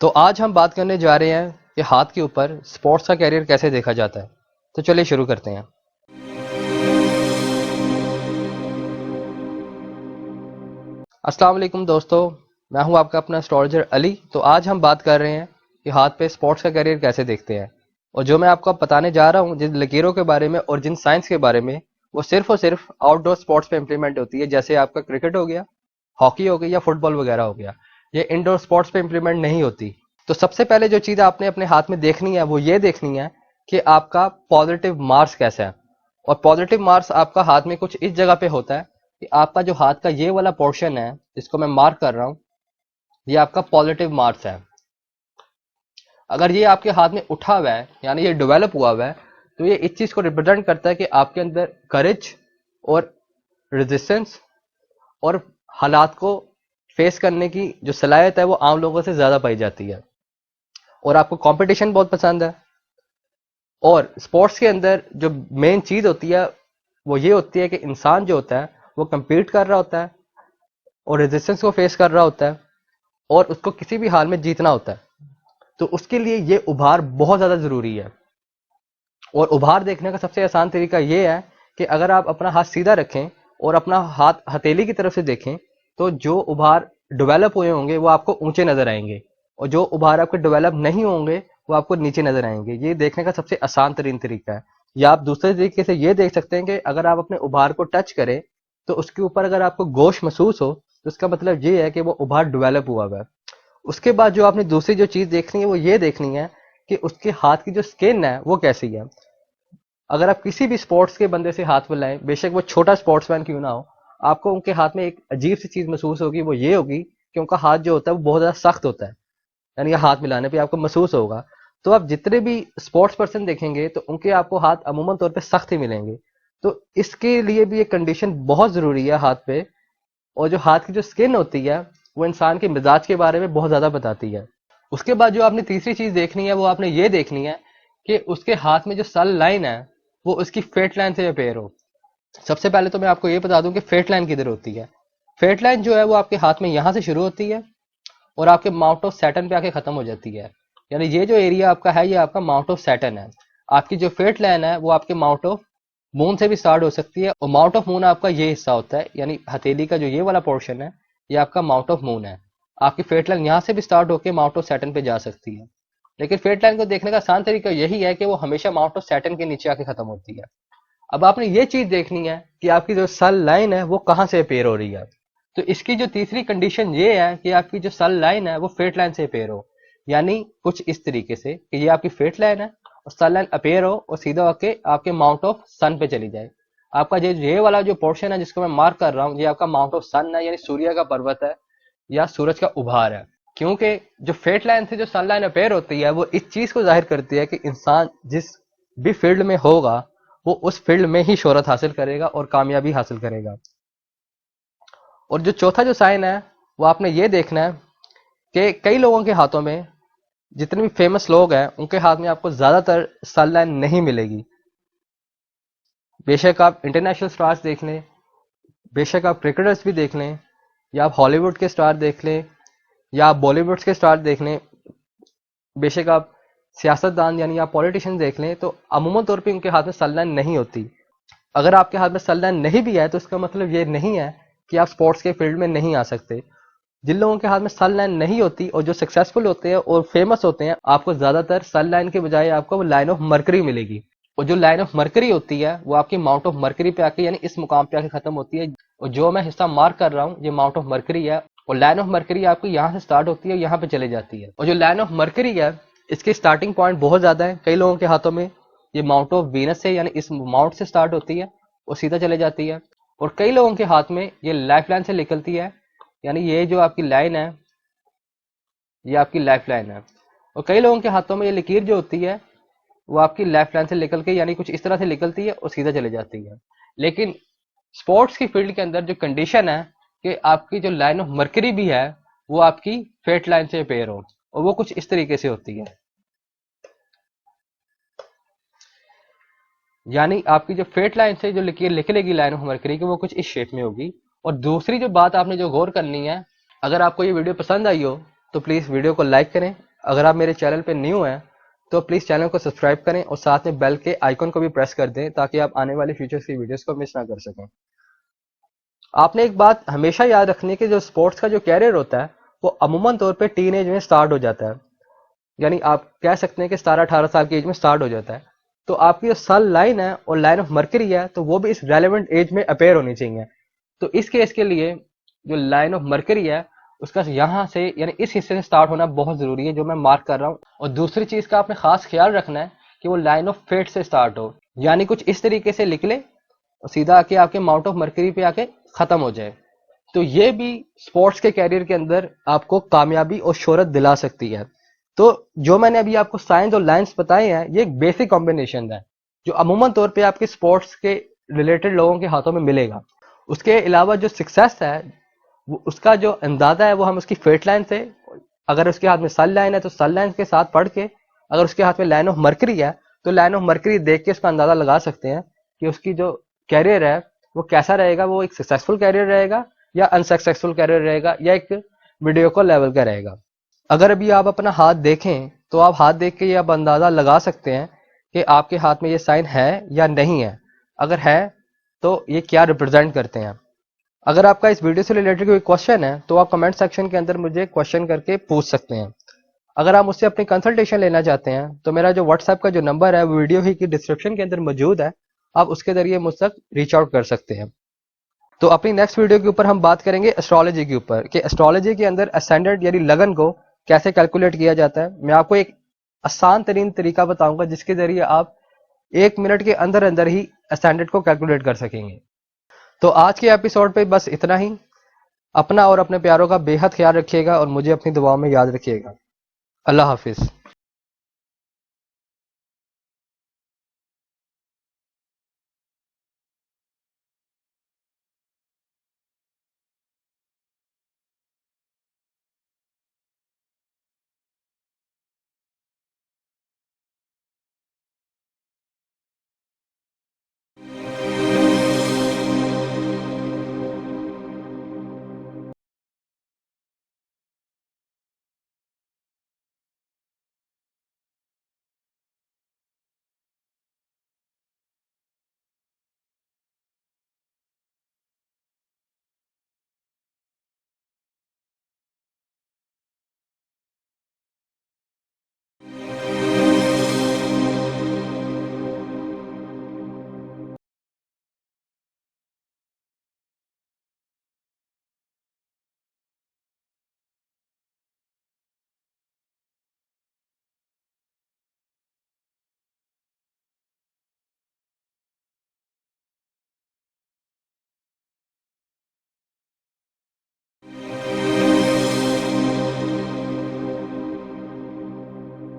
तो आज हम बात करने जा रहे हैं कि हाथ के ऊपर स्पोर्ट्स का कैरियर कैसे देखा जाता है। तो चलिए शुरू करते हैं। अस्सलाम वालेकुम दोस्तों, मैं हूं आपका अपना एस्ट्रोलॉजर अली। तो आज हम बात कर रहे हैं कि हाथ पे स्पोर्ट्स का कैरियर कैसे देखते हैं। और जो मैं आपको अब बताने जा रहा हूं जिन लकीरों के बारे में और जिन साइंस के बारे में, वो सिर्फ और सिर्फ आउटडोर स्पोर्ट्स पे इम्प्लीमेंट होती है। जैसे आपका क्रिकेट हो गया, हॉकी हो गई या फुटबॉल वगैरह हो गया। ये इंडोर स्पोर्ट्स पे इम्प्लीमेंट नहीं होती। तो सबसे पहले जो चीज़ आपने अपने हाथ में देखनी है वो ये देखनी है कि आपका पॉजिटिव मार्क्स कैसा है। और पॉजिटिव मार्क्स आपका हाथ में कुछ इस जगह पे होता है कि आपका जो हाथ का ये वाला पोर्शन है जिसको मैं मार्क कर रहा हूँ, ये आपका पॉजिटिव मार्क्स है। अगर ये आपके हाथ में उठा हुआ है यानी ये डेवलप हुआ हुआ है, तो ये इस चीज को रिप्रेजेंट करता है कि आपके अंदर करेज और रेजिस्टेंस और हालात को फेस करने की जो सलाहियत है वो आम लोगों से ज्यादा पाई जाती है। और आपको कंपटीशन बहुत पसंद है। और स्पोर्ट्स के अंदर जो मेन चीज होती है वो ये होती है कि इंसान जो होता है वो compete कर रहा होता है और रेजिस्टेंस को फेस कर रहा होता है और उसको किसी भी हाल में जीतना होता है। तो उसके लिए ये उभार बहुत ज्यादा जरूरी है। और उभार देखने का सबसे आसान तरीका ये है कि अगर आप अपना हाथ सीधा रखें और अपना हाथ हथेली की तरफ से देखें, तो जो उभार डेवलप हुए होंगे वो आपको ऊंचे नजर आएंगे और जो उभार आपके डेवलप नहीं होंगे वो आपको नीचे नजर आएंगे। ये देखने का सबसे आसान तरीन तरीका है। या आप दूसरे तरीके से ये देख सकते हैं कि अगर आप अपने उभार को टच करें तो उसके ऊपर अगर आपको गोश महसूस हो तो इसका मतलब ये है कि वो उभार डेवलप हुआ है। उसके बाद जो आपने दूसरी जो चीज देखनी है वो ये देखनी है कि उसके हाथ की जो स्किन है वो कैसी है। अगर आप किसी भी स्पोर्ट्स के बंदे से हाथ मिलाएं, बेशक वो छोटा स्पोर्ट्समैन क्यों ना हो, आपको उनके हाथ में एक अजीब सी चीज महसूस होगी। वो ये होगी कि उनका हाथ जो होता है वो बहुत ज्यादा सख्त होता है। यानी ये हाथ मिलाने पे आपको महसूस होगा। तो आप जितने भी स्पोर्ट्स पर्सन देखेंगे तो उनके आपको हाथ अमूमन तौर पे सख्त ही मिलेंगे। तो इसके लिए भी एक कंडीशन बहुत जरूरी है हाथ पे। और जो हाथ की जो स्किन होती है वो इंसान के मिजाज के बारे में बहुत ज्यादा बताती है। उसके बाद जो आपने तीसरी चीज देखनी है वो आपने ये देखनी है कि उसके हाथ में जो सल लाइन है वो उसकी फेट लाइन से अपेयर हो। सबसे पहले तो मैं आपको ये बता दूं कि फेट लाइन किधर होती है। फेट लाइन जो है वो आपके हाथ में यहां से शुरू होती है और आपके माउंट ऑफ सैटर्न पे आके खत्म हो जाती है। यानी ये जो एरिया आपका है ये आपका माउंट ऑफ सैटर्न है। आपकी जो फेट लाइन है वो आपके माउंट ऑफ मून से भी स्टार्ट हो सकती है और माउंट ऑफ मून आपका ये हिस्सा होता है। यानी हथेली का जो ये वाला पोर्शन है ये आपका माउंट ऑफ मून है। आपकी फेट लाइन यहाँ से भी स्टार्ट होकर माउंट ऑफ सैटर्न पे जा सकती है। लेकिन फेट लाइन को देखने का आसान तरीका यही है कि वो हमेशा माउंट ऑफ सैटर्न के नीचे आके खत्म होती है। अब आपने ये चीज देखनी है कि आपकी जो सल लाइन है वो कहाँ से अपेयर हो रही है। तो इसकी जो तीसरी कंडीशन ये है कि आपकी जो सल लाइन है वो फेट लाइन से अपेयर हो। यानी कुछ इस तरीके से कि ये आपकी फेट लाइन है और सन लाइन अपेयर हो और सीधा होके आपके माउंट ऑफ सन पे चली जाए। आपका ये वाला जो पोर्शन है जिसको मैं मार्क कर रहा हूँ ये आपका माउंट ऑफ सन है, यानी सूर्य का पर्वत है या सूरज का उभार है। क्योंकि जो फेट लाइन से जो सन लाइन अपेयर होती है वो इस चीज को जाहिर करती है कि इंसान जिस भी फील्ड में होगा वो उस फील्ड में ही शोहरत हासिल करेगा और कामयाबी हासिल करेगा। और जो चौथा जो साइन है वो आपने ये देखना है कि कई लोगों के हाथों में, जितने भी फेमस लोग हैं उनके हाथ में आपको ज्यादातर सन लाइन नहीं मिलेगी। बेशक आप इंटरनेशनल स्टार्स देख लें, बेशक आप क्रिकेटर्स भी देख लें, या आप हॉलीवुड के स्टार देख लें, या आप बॉलीवुड के स्टार देख लें, बेशक आप सियासतदान यानी आप पॉलिटिशियन देख लें, तो अमूमन तौर पे उनके हाथ में सन लाइन नहीं होती। अगर आपके हाथ में सन लाइन नहीं भी है तो इसका मतलब ये नहीं है कि आप स्पोर्ट्स के फील्ड में नहीं आ सकते। जिन लोगों के हाथ में सन लाइन नहीं होती और जो सक्सेसफुल होते हैं और फेमस होते हैं, आपको ज्यादातर सन लाइन के बजाय आपको लाइन ऑफ मरकरी मिलेगी। और जो लाइन ऑफ मरकरी होती है वो आपकी माउंट ऑफ मरकरी पे आके यानी इस मुकाम पे आके खत्म होती है। और जो मैं हिस्सा मार्क कर रहा हूँ ये माउंट ऑफ मरकरी है। और लाइन ऑफ मरकरी आपकी यहाँ से स्टार्ट होती है, यहाँ पे चले जाती है। और जो लाइन ऑफ मरकरी है इसके स्टार्टिंग पॉइंट बहुत ज्यादा है। कई लोगों के हाथों में ये माउंट ऑफ वीनस से यानी इस माउंट से स्टार्ट होती है और सीधा चले जाती है। और कई लोगों के हाथ में ये लाइफ लाइन से निकलती है, यानी ये जो आपकी लाइन है ये आपकी लाइफ लाइन है। और कई लोगों के हाथों में ये लकीर जो होती है वो आपकी लाइफ लाइन से निकल के यानी कुछ इस तरह से निकलती है और सीधा चले जाती है। लेकिन स्पोर्ट्स की फील्ड के अंदर जो कंडीशन है कि आपकी जो लाइन ऑफ मरकरी भी है वो आपकी फेट लाइन से पेयर हो, और वो कुछ इस तरीके से होती है। यानी आपकी जो फेट लाइन से जो लकीर निकलेगी लाइन ऑफ मरकरी की वो कुछ इस शेप में होगी। और दूसरी जो बात आपने जो गौर करनी है, अगर आपको ये वीडियो पसंद आई हो तो प्लीज वीडियो को लाइक करें, अगर आप मेरे चैनल पे न्यू हैं तो प्लीज़ चैनल को सब्सक्राइब करें और साथ में बेल के आइकन को भी प्रेस कर दें ताकि आप आने वाले फ्यूचर्स की वीडियोस को मिस ना कर सकें। आपने एक बात हमेशा याद रखनी कि जो स्पोर्ट्स का जो कैरियर होता है वो अमूमन तौर पे टीन एज में स्टार्ट हो जाता है, यानी आप कह सकते हैं कि 17-18 साल की एज में स्टार्ट हो जाता है। तो आपकी जो सन लाइन है और लाइन ऑफ मर्करी है तो वो भी इस रेलेवेंट एज में अपेयर होनी चाहिए। तो इस केस के लिए जो लाइन ऑफ मर्करी है उसका यहाँ से यानी इस हिस्से से स्टार्ट होना बहुत ज़रूरी है, जो मैं मार्क कर रहा हूँ। और दूसरी चीज़ का आपने खास ख्याल रखना है कि वो लाइन ऑफ फेट से स्टार्ट हो, यानी कुछ इस तरीके से लिख ले और सीधा आके आपके माउंट ऑफ मर्करी पे आके ख़त्म हो जाए। तो ये भी स्पोर्ट्स के कैरियर के अंदर आपको कामयाबी और शोहरत दिला सकती है। तो जो मैंने अभी आपको साइंस और लाइंस बताए हैं ये एक बेसिक कॉम्बिनेशन है जो अमूमन तौर पे आपके स्पोर्ट्स के रिलेटेड लोगों के हाथों में मिलेगा। उसके अलावा जो सक्सेस है वो उसका जो अंदाजा है वो हम उसकी फेट लाइन से, अगर उसके हाथ में सन लाइन है तो सन लाइन के साथ पढ़ के, अगर उसके हाथ में लाइन ऑफ मर्करी है तो लाइन ऑफ मर्करी देख के उसका अंदाजा लगा सकते हैं कि उसकी जो कैरियर है वो कैसा रहेगा, वो एक सक्सेसफुल कैरियर रहेगा या अनसक्सेसफुल कैरियर रहेगा या एक मीडियोकर लेवल का रहेगा। अगर अभी आप अपना हाथ देखें तो आप हाथ देख के ये आप अंदाज़ा लगा सकते हैं कि आपके हाथ में ये साइन है या नहीं है। अगर है तो ये क्या रिप्रेजेंट करते हैं। अगर आपका इस वीडियो से रिलेटेड कोई क्वेश्चन है तो आप कमेंट सेक्शन के अंदर मुझे क्वेश्चन करके पूछ सकते हैं। अगर आप मुझसे अपनी कंसल्टेशन लेना चाहते हैं तो मेरा जो व्हाट्सएप का जो नंबर है वो वीडियो ही की डिस्क्रिप्शन के अंदर मौजूद है, आप उसके जरिए मुझ तक रीच आउट कर सकते हैं। तो अपनी नेक्स्ट वीडियो के ऊपर हम बात करेंगे एस्ट्रोलॉजी के ऊपर कि एस्ट्रोलॉजी के अंदर असेंडेंट यानी लगन को कैसे कैलकुलेट किया जाता है। मैं आपको एक आसान तरीन तरीका बताऊंगा जिसके जरिए आप 1 मिनट के अंदर अंदर ही असेंडेंट को कैलकुलेट कर सकेंगे। तो आज के एपिसोड पे बस इतना ही। अपना और अपने प्यारों का बेहद ख्याल रखिएगा और मुझे अपनी दुआओं में याद रखिएगा। अल्लाह हाफिज़।